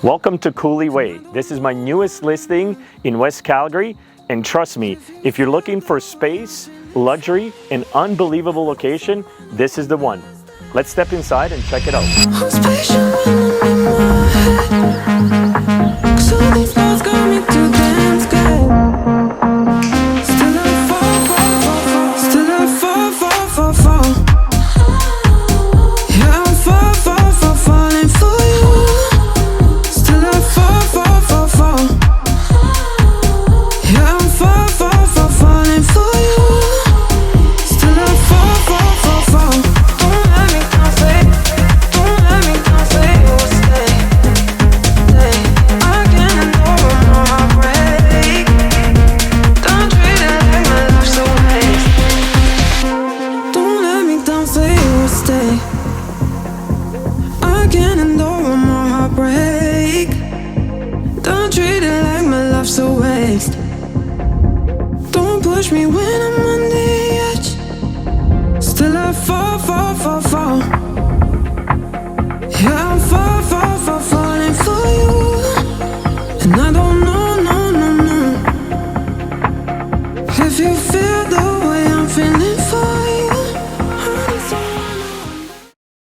Welcome to Coulee Way. This is my newest listing in West Calgary, and trust me, if you're looking for space, luxury, and unbelievable location, this is the one. Let's step inside and check it out. Don't push me when I'm on the edge. Still I fall. Yeah, I'm falling for you. And I don't know if you feel